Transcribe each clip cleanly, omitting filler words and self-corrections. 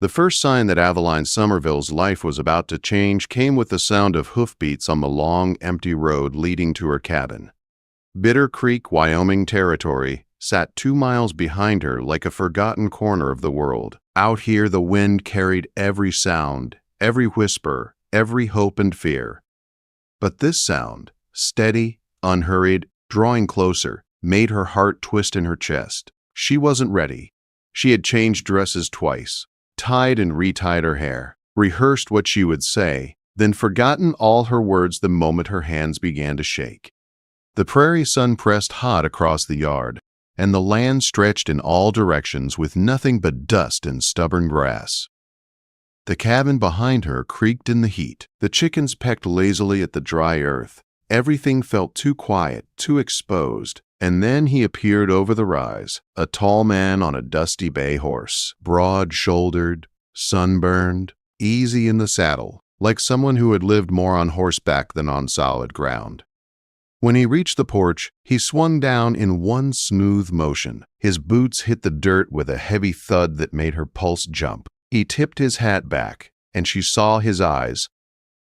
The first sign that Avaline Somerville's life was about to change came with the sound of hoofbeats on the long, empty road leading to her cabin. Bitter Creek, Wyoming Territory, sat 2 miles behind her like a forgotten corner of the world. Out here, the wind carried every sound, every whisper, every hope and fear. But this sound, steady, unhurried, drawing closer, made her heart twist in her chest. She wasn't ready. She had changed dresses twice, tied and retied her hair, rehearsed what she would say, then forgotten all her words the moment her hands began to shake. The prairie sun pressed hot across the yard, and the land stretched in all directions with nothing but dust and stubborn grass. The cabin behind her creaked in the heat. The chickens pecked lazily at the dry earth. Everything felt too quiet, too exposed. And then he appeared over the rise, a tall man on a dusty bay horse, broad-shouldered, sunburned, easy in the saddle, like someone who had lived more on horseback than on solid ground. When he reached the porch, he swung down in one smooth motion. His boots hit the dirt with a heavy thud that made her pulse jump. He tipped his hat back, and she saw his eyes,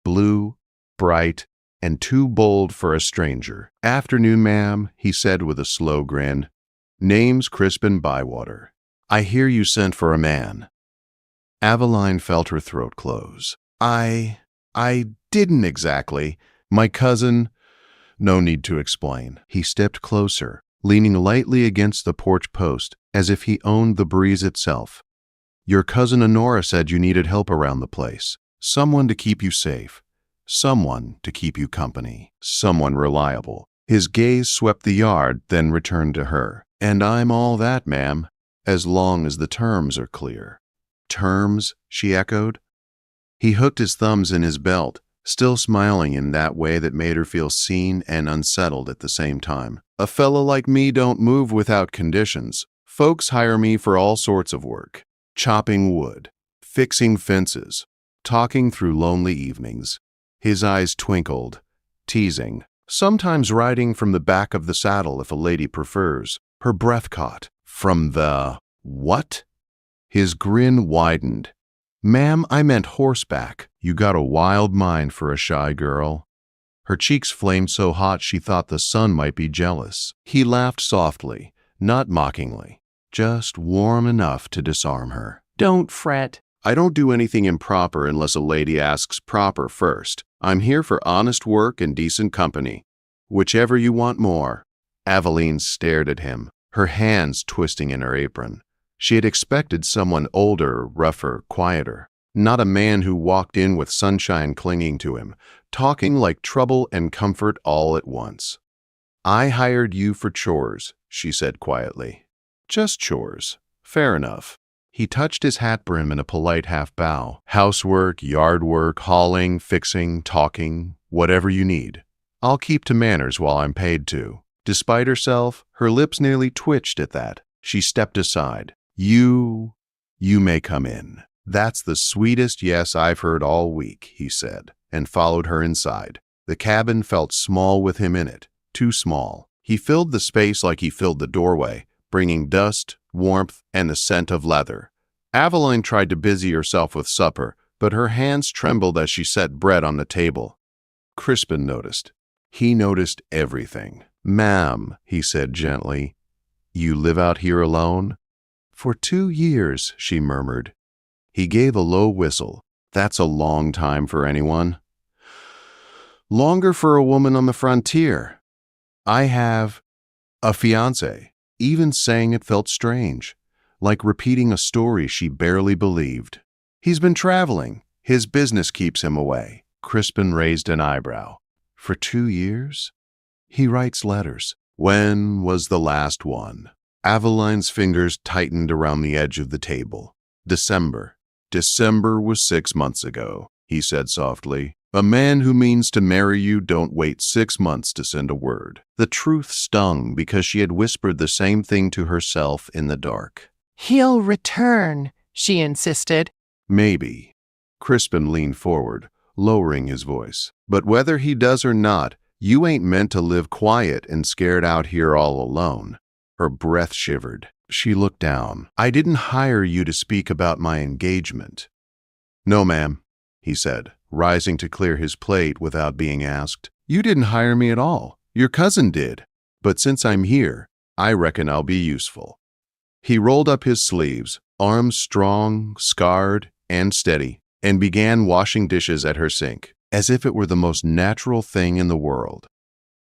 blue, bright, and too bold for a stranger. "Afternoon, ma'am," he said with a slow grin. "Name's Crispen Bywater. I hear you sent for a man." Avaline felt her throat close. I didn't exactly. My cousin—" "No need to explain." He stepped closer, leaning lightly against the porch post, as if he owned the breeze itself. "Your cousin Honora said you needed help around the place. Someone to keep you safe. Someone to keep you company. Someone reliable." His gaze swept the yard, then returned to her. "And I'm all that, ma'am, as long as the terms are clear." "Terms?" she echoed. He hooked his thumbs in his belt, still smiling in that way that made her feel seen and unsettled at the same time. "A fella like me don't move without conditions. Folks hire me for all sorts of work. Chopping wood, fixing fences, talking through lonely evenings." His eyes twinkled, teasing. "Sometimes riding from the back of the saddle if a lady prefers." Her breath caught. "From the what?" His grin widened. "Ma'am, I meant horseback. You got a wild mind for a shy girl." Her cheeks flamed so hot she thought the sun might be jealous. He laughed softly, not mockingly, just warm enough to disarm her. "Don't fret. I don't do anything improper unless a lady asks proper first. I'm here for honest work and decent company. Whichever you want more." Avaline stared at him, her hands twisting in her apron. She had expected someone older, rougher, quieter. Not a man who walked in with sunshine clinging to him, talking like trouble and comfort all at once. "I hired you for chores," she said quietly. "Just chores. Fair enough." He touched his hat brim in a polite half-bow. "Housework, yard work, hauling, fixing, talking, whatever you need. I'll keep to manners while I'm paid to." Despite herself, her lips nearly twitched at that. She stepped aside. You may come in." "That's the sweetest yes I've heard all week," he said, and followed her inside. The cabin felt small with him in it, too small. He filled the space like he filled the doorway, bringing dust, warmth, and the scent of leather. Avaline tried to busy herself with supper, but her hands trembled as she set bread on the table. Crispen noticed. He noticed everything. "Ma'am," he said gently, "you live out here alone?" "For 2 years," she murmured. He gave a low whistle. "That's a long time for anyone." "Longer for a woman on the frontier. I have a fiancé." Even saying it felt strange, like repeating a story she barely believed. "He's been traveling. His business keeps him away." Crispen raised an eyebrow. "For 2 years? He writes letters." "When was the last one?" Avaline's fingers tightened around the edge of the table. "December. December was 6 months ago," he said softly. "A man who means to marry you don't wait 6 months to send a word." The truth stung because she had whispered the same thing to herself in the dark. "He'll return," she insisted. "Maybe." Crispen leaned forward, lowering his voice. "But whether he does or not, you ain't meant to live quiet and scared out here all alone." Her breath shivered. She looked down. I didn't hire you to speak about my engagement. No, ma'am, he said, rising to clear his plate without being asked. You didn't hire me at all. Your cousin did. But since I'm here, I reckon I'll be useful. He rolled up his sleeves, arms strong, scarred, and steady, and began washing dishes at her sink, as if it were the most natural thing in the world.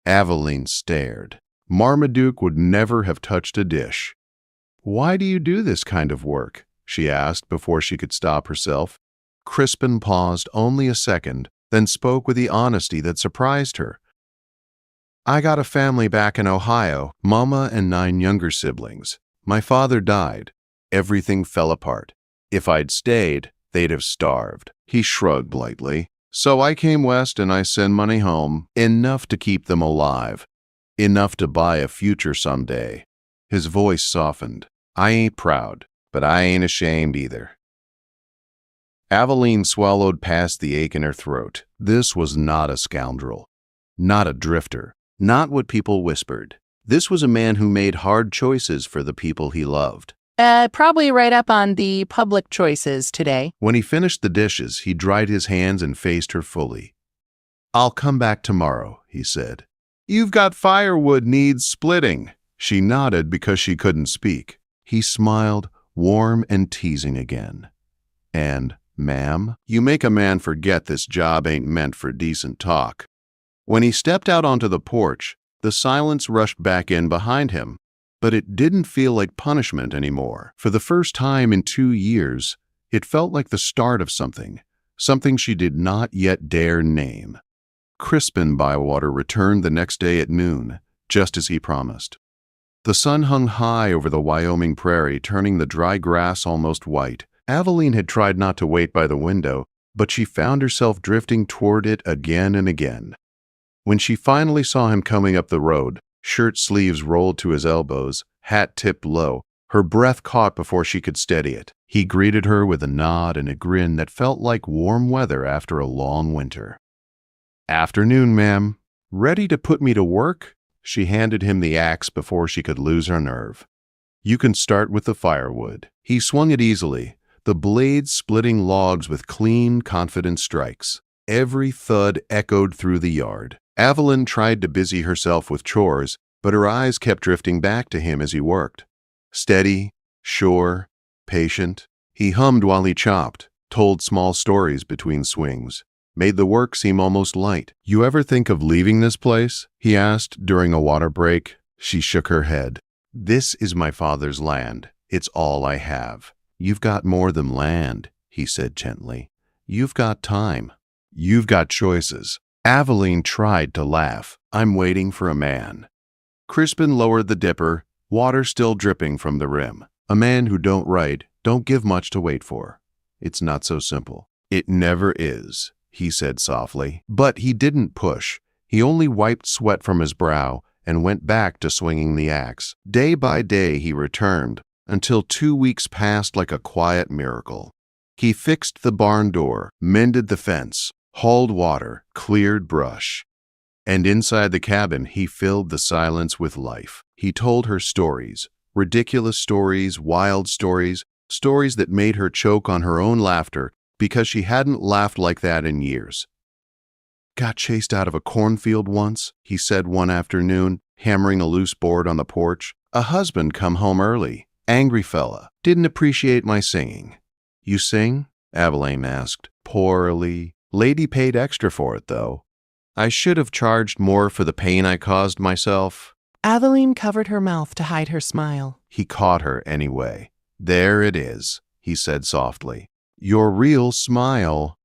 Avaline stared. Marmaduke would never have touched a dish. Why do you do this kind of work? She asked before she could stop herself. Crispen paused only a second, then spoke with the honesty that surprised her. I got a family back in Ohio, Mama and 9 younger siblings. My father died. Everything fell apart. If I'd stayed, they'd have starved. He shrugged lightly. So I came west and I sent money home, enough to keep them alive, enough to buy a future someday. His voice softened. I ain't proud, but I ain't ashamed either. Avaline swallowed past the ache in her throat. This was not a scoundrel, not a drifter, not what people whispered. This was a man who made hard choices for the people he loved. Probably right up on the public choices today. When he finished the dishes, he dried his hands and faced her fully. I'll come back tomorrow, he said. You've got firewood needs splitting. She nodded because she couldn't speak. He smiled, warm and teasing again. And, ma'am, you make a man forget this job ain't meant for decent talk. When he stepped out onto the porch, the silence rushed back in behind him, but it didn't feel like punishment anymore. For the first time in 2 years, it felt like the start of something she did not yet dare name. Crispen Bywater returned the next day at noon, just as he promised. The sun hung high over the Wyoming prairie, turning the dry grass almost white. Avaline had tried not to wait by the window, but she found herself drifting toward it again and again. When she finally saw him coming up the road, shirt sleeves rolled to his elbows, hat tipped low, her breath caught before she could steady it. He greeted her with a nod and a grin that felt like warm weather after a long winter. Afternoon, ma'am. Ready to put me to work? She handed him the axe before she could lose her nerve. You can start with the firewood. He swung it easily, the blades splitting logs with clean, confident strikes. Every thud echoed through the yard. Avaline tried to busy herself with chores, but her eyes kept drifting back to him as he worked. Steady, sure, patient. He hummed while he chopped, told small stories between swings, made the work seem almost light. You ever think of leaving this place? He asked during a water break. She shook her head. This is my father's land. It's all I have. You've got more than land, he said gently. You've got time. You've got choices. Avaline tried to laugh. I'm waiting for a man. Crispen lowered the dipper, water still dripping from the rim. A man who don't write, don't give much to wait for. It's not so simple. It never is, he said softly. But he didn't push. He only wiped sweat from his brow and went back to swinging the axe. Day by day he returned, until 2 weeks passed like a quiet miracle. He fixed the barn door, mended the fence, hauled water, cleared brush. And inside the cabin, he filled the silence with life. He told her stories, ridiculous stories, wild stories, stories that made her choke on her own laughter because she hadn't laughed like that in years. Got chased out of a cornfield once, he said one afternoon, hammering a loose board on the porch. A husband come home early, angry fella, didn't appreciate my singing. You sing? Avaline asked. Poorly. Lady paid extra for it, though. I should have charged more for the pain I caused myself. Avaline covered her mouth to hide her smile. He caught her anyway. There it is, he said softly. Your real smile.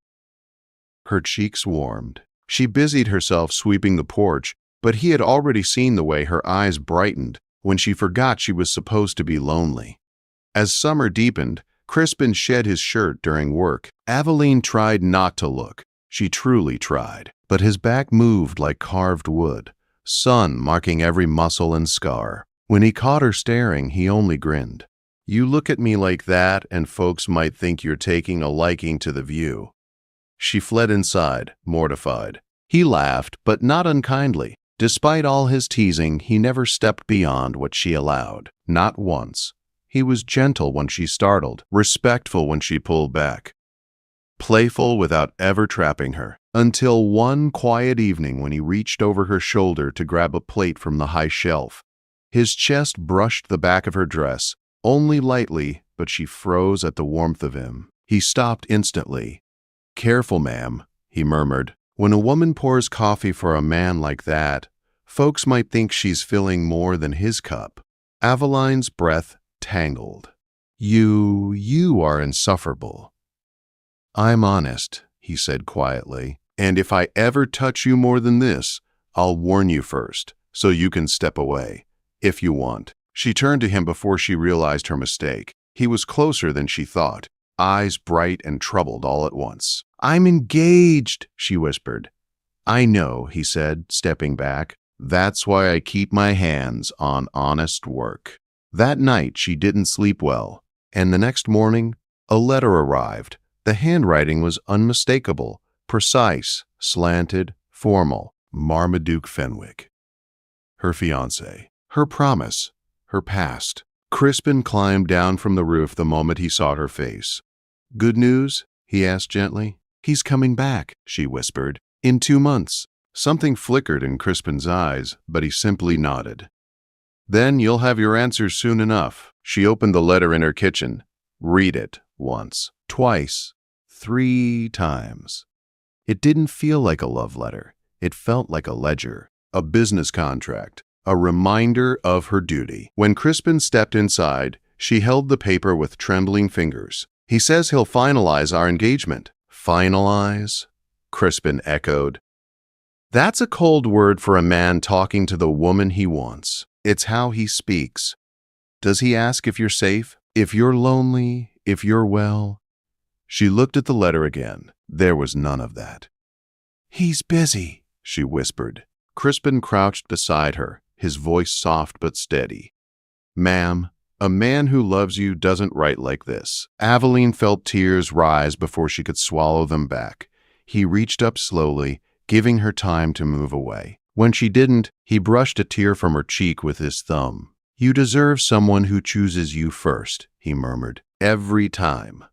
Her cheeks warmed. She busied herself sweeping the porch, but he had already seen the way her eyes brightened when she forgot she was supposed to be lonely. As summer deepened, Crispen shed his shirt during work. Avaline tried not to look. She truly tried. But his back moved like carved wood, sun marking every muscle and scar. When he caught her staring, he only grinned. You look at me like that, and folks might think you're taking a liking to the view. She fled inside, mortified. He laughed, but not unkindly. Despite all his teasing, he never stepped beyond what she allowed. Not once. He was gentle when she startled, respectful when she pulled back, playful without ever trapping her. Until one quiet evening when he reached over her shoulder to grab a plate from the high shelf. His chest brushed the back of her dress, only lightly, but she froze at the warmth of him. He stopped instantly. "Careful, ma'am," he murmured. "When a woman pours coffee for a man like that, folks might think she's filling more than his cup." Avaline's breath tangled. You are insufferable." "I'm honest," he said quietly, "and if I ever touch you more than this, I'll warn you first, so you can step away, if you want." She turned to him before she realized her mistake. He was closer than she thought, eyes bright and troubled all at once. "I'm engaged," she whispered. "I know," he said, stepping back. "That's why I keep my hands on honest work." That night she didn't sleep well, and the next morning a letter arrived. The handwriting was unmistakable, precise, slanted, formal. Marmaduke Fenwick. Her fiancé. Her promise. Her past. Crispen climbed down from the roof the moment he saw her face. "Good news?" he asked gently. "He's coming back," she whispered. "In 2 months." Something flickered in Crispen's eyes, but he simply nodded. "Then you'll have your answers soon enough." She opened the letter in her kitchen. Read it once, twice, 3 times. It didn't feel like a love letter. It felt like a ledger, a business contract, a reminder of her duty. When Crispen stepped inside, she held the paper with trembling fingers. "He says he'll finalize our engagement." "Finalize?" Crispen echoed. "That's a cold word for a man talking to the woman he wants. It's how he speaks. Does he ask if you're safe? If you're lonely? If you're well?" She looked at the letter again. There was none of that. "He's busy," she whispered. Crispen crouched beside her, his voice soft but steady. "Ma'am, a man who loves you doesn't write like this." Avaline felt tears rise before she could swallow them back. He reached up slowly, giving her time to move away. When she didn't, he brushed a tear from her cheek with his thumb. "You deserve someone who chooses you first," he murmured. "Every time."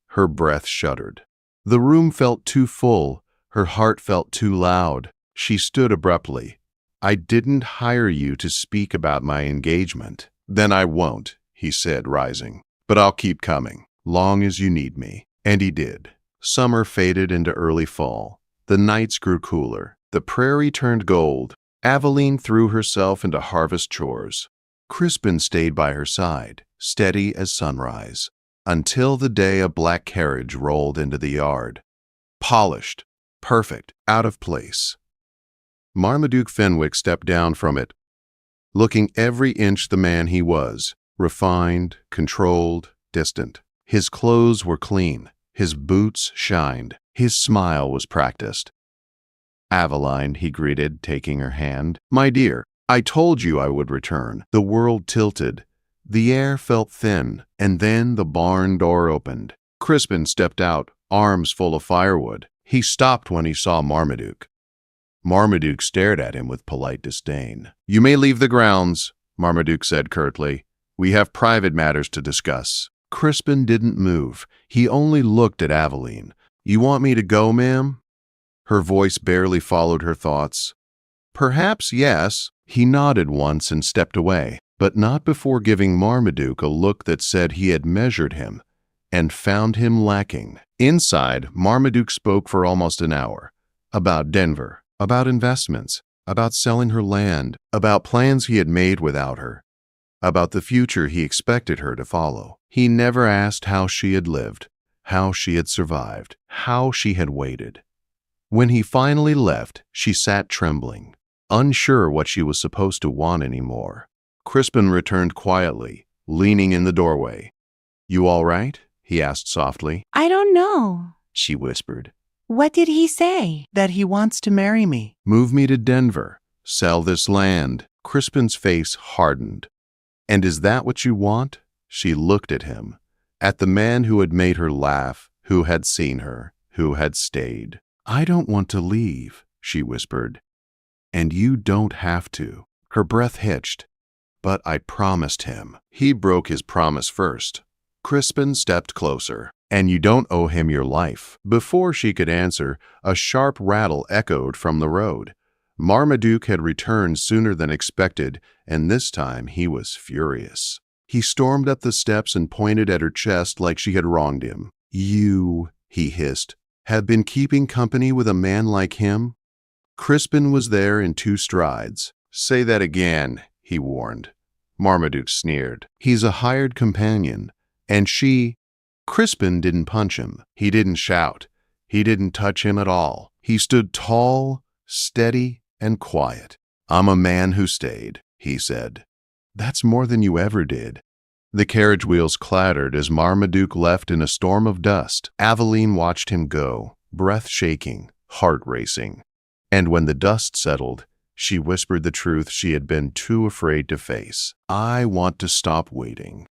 Her breath shuddered. The room felt too full. Her heart felt too loud. She stood abruptly. "I didn't hire you to speak about my engagement." "Then I won't," he said, rising. "But I'll keep coming, long as you need me." And he did. Summer faded into early fall. The nights grew cooler. The prairie turned gold. Avaline threw herself into harvest chores. Crispen stayed by her side, steady as sunrise, until the day a black carriage rolled into the yard. Polished, perfect, out of place. Marmaduke Fenwick stepped down from it, looking every inch the man he was, refined, controlled, distant. His clothes were clean. His boots shined. His smile was practiced. "Avaline," he greeted, taking her hand. "My dear, I told you I would return." The world tilted. The air felt thin, and then the barn door opened. Crispen stepped out, arms full of firewood. He stopped when he saw Marmaduke. Marmaduke stared at him with polite disdain. "You may leave the grounds," Marmaduke said curtly. "We have private matters to discuss." Crispen didn't move. He only looked at Avaline. "You want me to go, ma'am?" Her voice barely followed her thoughts. "Perhaps yes." He nodded once and stepped away, but not before giving Marmaduke a look that said he had measured him and found him lacking. Inside, Marmaduke spoke for almost an hour. About Denver, about investments, about selling her land, about plans he had made without her, about the future he expected her to follow. He never asked how she had lived, how she had survived, how she had waited. When he finally left, she sat trembling, unsure what she was supposed to want anymore. Crispen returned quietly, leaning in the doorway. "You all right?" he asked softly. "I don't know," she whispered. "What did he say?" "That he wants to marry me." "Move me to Denver. Sell this land." Crispen's face hardened. "And is that what you want?" She looked at him, at the man who had made her laugh, who had seen her, who had stayed. "I don't want to leave," she whispered. And you don't have to. Her breath hitched. But I promised him. He broke his promise first. Crispen stepped closer. And you don't owe him your life. Before she could answer, a sharp rattle echoed from the road. Marmaduke had returned sooner than expected, and this time he was furious. He stormed up the steps and pointed at her chest like she had wronged him. You, he hissed, have been keeping company with a man like him? Crispen was there in 2 strides. Say that again, he warned. Marmaduke sneered. He's a hired companion, and she... Crispen didn't punch him. He didn't shout. He didn't touch him at all. He stood tall, steady, and quiet. I'm a man who stayed, he said. That's more than you ever did. The carriage wheels clattered as Marmaduke left in a storm of dust. Avaline watched him go, breath shaking, heart racing. And when the dust settled, she whispered the truth she had been too afraid to face. I want to stop waiting.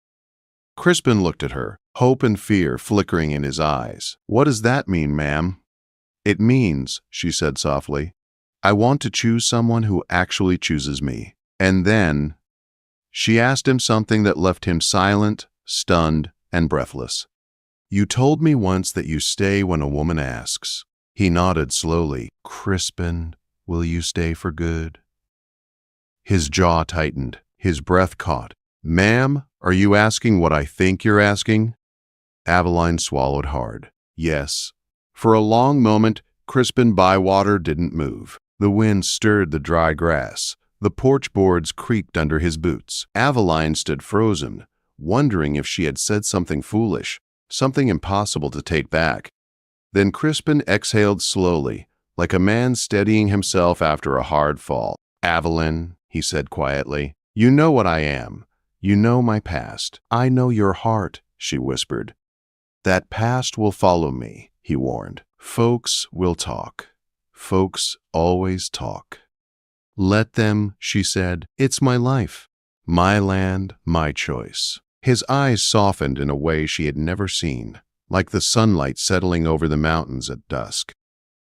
Crispen looked at her, hope and fear flickering in his eyes. What does that mean, ma'am? It means, she said softly, I want to choose someone who actually chooses me. And then, she asked him something that left him silent, stunned, and breathless. You told me once that you stay when a woman asks. He nodded slowly. Crispen, will you stay for good? His jaw tightened. His breath caught. Ma'am, are you asking what I think you're asking? Avaline swallowed hard. Yes. For a long moment, Crispen Bywater didn't move. The wind stirred the dry grass. The porch boards creaked under his boots. Avaline stood frozen, wondering if she had said something foolish, something impossible to take back. Then Crispen exhaled slowly, like a man steadying himself after a hard fall. Avaline, he said quietly, you know what I am. You know my past. I know your heart, she whispered. That past will follow me, he warned. Folks will talk. Folks always talk. Let them, she said. It's my life. My land, my choice. His eyes softened in a way she had never seen, like the sunlight settling over the mountains at dusk.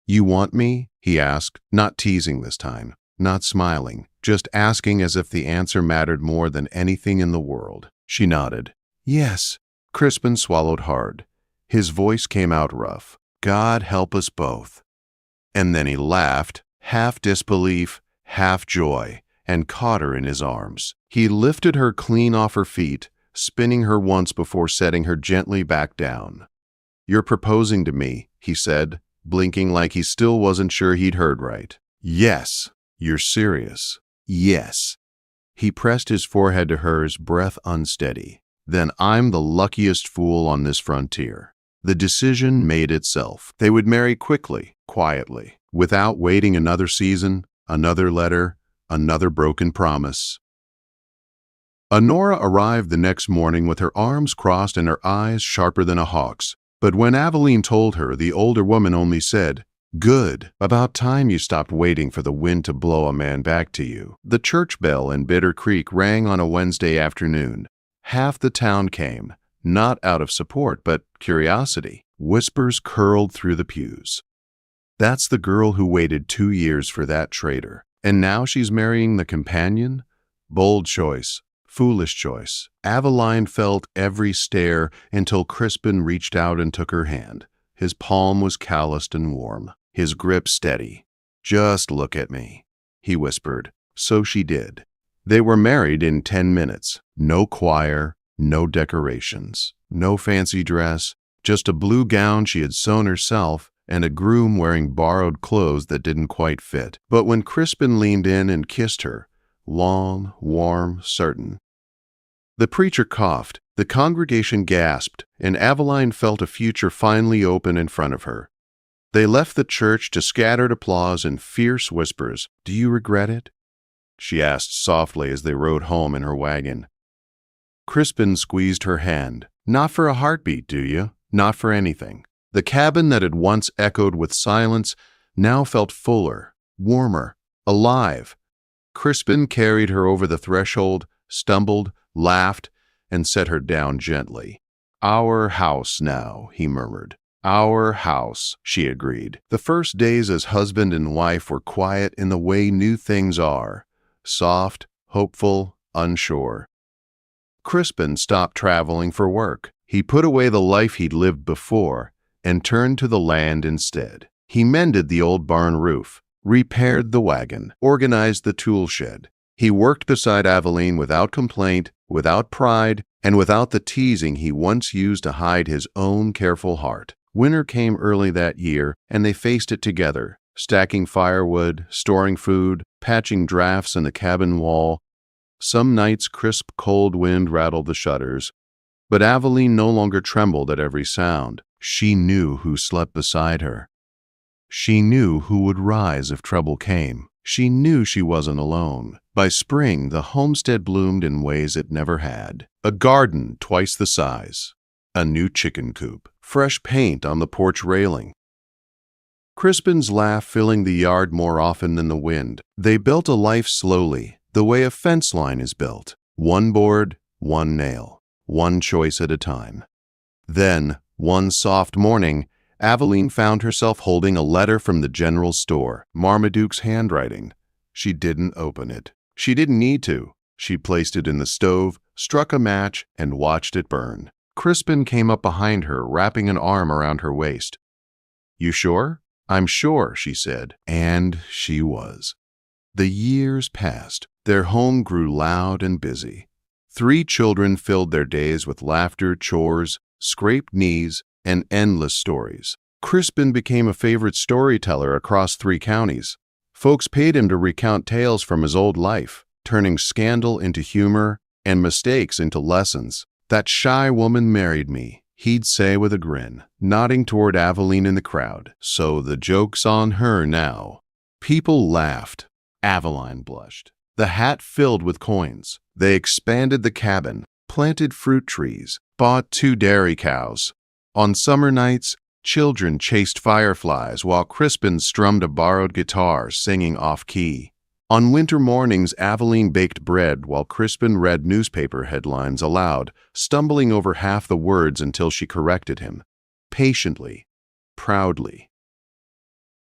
You want me? He asked, not teasing this time, not smiling, just asking as if the answer mattered more than anything in the world. She nodded. Yes. Crispen swallowed hard. His voice came out rough. God help us both. And then he laughed, half disbelief, half joy, and caught her in his arms. He lifted her clean off her feet, spinning her once before setting her gently back down. You're proposing to me, he said, blinking like he still wasn't sure he'd heard right. Yes. You're serious. Yes. He pressed his forehead to hers, breath unsteady. Then I'm the luckiest fool on this frontier. The decision made itself. They would marry quickly, quietly, without waiting another season, another letter, another broken promise. Honora arrived the next morning with her arms crossed and her eyes sharper than a hawk's. But when Avaline told her, the older woman only said, Good. About time you stopped waiting for the wind to blow a man back to you. The church bell in Bitter Creek rang on a Wednesday afternoon. Half the town came, not out of support, but curiosity. Whispers curled through the pews. That's the girl who waited 2 years for that traitor. And now she's marrying the companion? Bold choice. Foolish choice. Avaline felt every stare until Crispen reached out and took her hand. His palm was calloused and warm, his grip steady. Just look at me, he whispered. So she did. They were married in 10 minutes. No choir, no decorations, no fancy dress, just a blue gown she had sewn herself and a groom wearing borrowed clothes that didn't quite fit. But when Crispen leaned in and kissed her, long, warm, certain. The preacher coughed, the congregation gasped, and Avaline felt a future finally open in front of her. They left the church to scattered applause and fierce whispers. Do you regret it? She asked softly as they rode home in her wagon. Crispen squeezed her hand. Not for a heartbeat, do you? Not for anything. The cabin that had once echoed with silence now felt fuller, warmer, alive. Crispen carried her over the threshold, stumbled, laughed, and set her down gently. Our house now, he murmured. "Our house," she agreed. The first days as husband and wife were quiet in the way new things are, soft, hopeful, unsure. Crispen stopped traveling for work. He put away the life he'd lived before and turned to the land instead. He mended the old barn roof, repaired the wagon, organized the tool shed. He worked beside Avaline without complaint, without pride, and without the teasing he once used to hide his own careful heart. Winter came early that year, and they faced it together, stacking firewood, storing food, patching drafts in the cabin wall. Some nights crisp, cold wind rattled the shutters, but Avaline no longer trembled at every sound. She knew who slept beside her. She knew who would rise if trouble came. She knew she wasn't alone. By spring, the homestead bloomed in ways it never had. A garden twice the size, a new chicken coop, fresh paint on the porch railing. Crispen's laugh filling the yard more often than the wind. They built a life slowly, the way a fence line is built. One board, one nail, one choice at a time. Then, one soft morning, Avaline found herself holding a letter from the general store, Marmaduke's handwriting. She didn't open it. She didn't need to. She placed it in the stove, struck a match, and watched it burn. Crispen came up behind her, wrapping an arm around her waist. "You sure?" "I'm sure," she said. And she was. The years passed. Their home grew loud and busy. 3 children filled their days with laughter, chores, scraped knees, and endless stories. Crispen became a favorite storyteller across 3 counties. Folks paid him to recount tales from his old life, turning scandal into humor and mistakes into lessons. "That shy woman married me," he'd say with a grin, nodding toward Avaline in the crowd. "So the joke's on her now." People laughed. Avaline blushed. The hat filled with coins. They expanded the cabin, planted fruit trees, bought 2 dairy cows. On summer nights, children chased fireflies while Crispen strummed a borrowed guitar, singing off-key. On winter mornings, Avaline baked bread while Crispen read newspaper headlines aloud, stumbling over half the words until she corrected him. Patiently, proudly.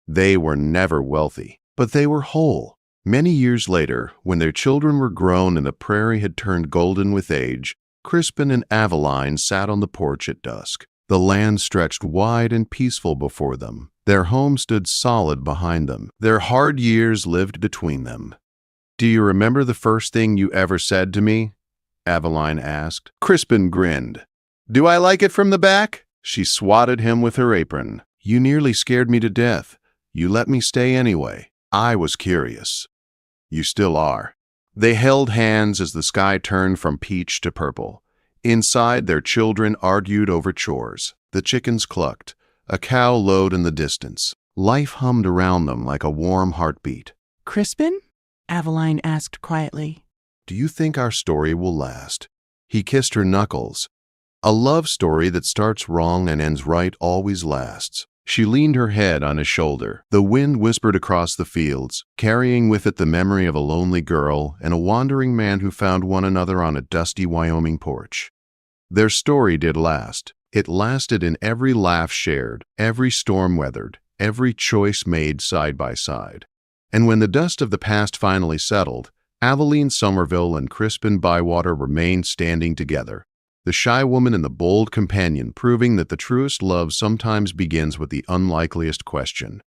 They were never wealthy, but they were whole. Many years later, when their children were grown and the prairie had turned golden with age, Crispen and Avaline sat on the porch at dusk. The land stretched wide and peaceful before them. Their home stood solid behind them. Their hard years lived between them. "Do you remember the first thing you ever said to me?" Avaline asked. Crispen grinned. "Do I like it from the back?" She swatted him with her apron. "You nearly scared me to death. You let me stay anyway. I was curious." "You still are." They held hands as the sky turned from peach to purple. Inside, their children argued over chores. The chickens clucked. A cow lowed in the distance. Life hummed around them like a warm heartbeat. "Crispen?" Avaline asked quietly. "Do you think our story will last?" He kissed her knuckles. "A love story that starts wrong and ends right always lasts." She leaned her head on his shoulder. The wind whispered across the fields, carrying with it the memory of a lonely girl and a wandering man who found one another on a dusty Wyoming porch. Their story did last. It lasted in every laugh shared, every storm weathered, every choice made side by side. And when the dust of the past finally settled, Avaline Somerville and Crispen Bywater remained standing together. The shy woman and the bold companion, proving that the truest love sometimes begins with the unlikeliest question.